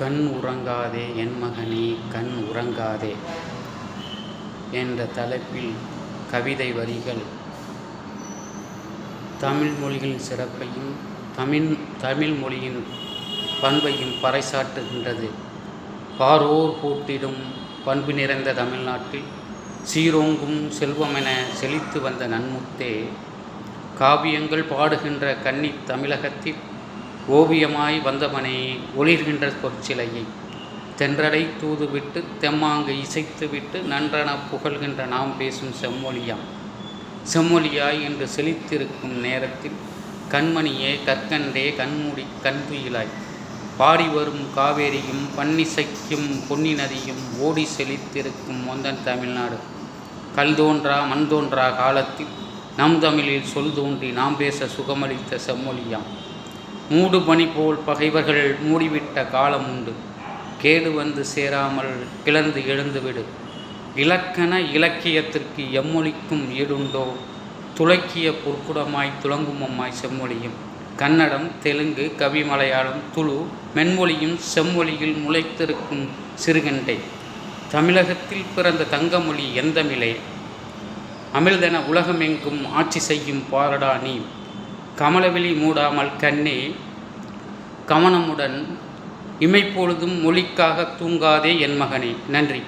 கண் உறங்காதே என் மகனே கண் உறங்காதே என்ற தலைப்பில் கவிதை வரிகள் தமிழ் மொழியின் சிறப்பையும் தமிழ் மொழியின் பண்பையும் பறைசாற்றுகின்றது. பாரோர் போற்றிடும் பண்பு நிறைந்த தமிழ்நாட்டில் சீரோங்கும் செல்வமென செழித்து வந்த நன்முத்தே, காவியங்கள் பாடுகின்ற கன்னித் தமிழகத்தில் ஓவியமாய் வந்தவனே ஒளிர்கின்ற பொற்சிலையை தென்றலை தூதுவிட்டு தெம்மாங்கு இசைத்துவிட்டு நன்றன புகழ்கின்ற நாம் பேசும் செம்மொழியாய் என்று செழித்திருக்கும் நேரத்தில் கண்மணியே கற்கண்டே கண்மூடி கண்துயிலாய் பாடி வரும் காவேரியும் பன்னிசைக்கும் பொன்னி நதியும் ஓடி செழித்திருக்கும் மொந்தன் தமிழ்நாடு கல் தோன்றா மண் தோன்றா காலத்தில் நம் தமிழில் சொல் தோன்றி நாம் பேச சுகமளித்த செம்மொழியாம். மூடு பனி போல் பகைவர்கள் மூடிவிட்ட காலம் உண்டு, கேடு வந்து சேராமல் கிளர்ந்து எழுந்துவிடு. இலக்கண இலக்கியத்திற்கு எம்மொழிக்கும் ஈடுண்டோ, துலக்கிய பொற்குடமாய் துலங்குமம்மாய் செம்மொழியும். கன்னடம், தெலுங்கு, கவி மலையாளம், துளு மென்மொழியும் செம்மொழியில் முளைத்திருக்கும் சிறுகண்டை. தமிழகத்தில் பிறந்த தங்கமொழி எந்தமிழே, அமிழ்தென உலகமெங்கும் ஆட்சி செய்யும் பாரடா நீ. கமலவிழி மூடாமல் கண்ணே கவனமுடன் இமைப்பொழுதும் மொழிக்காக தூங்காதே என் மகனே. நன்றி.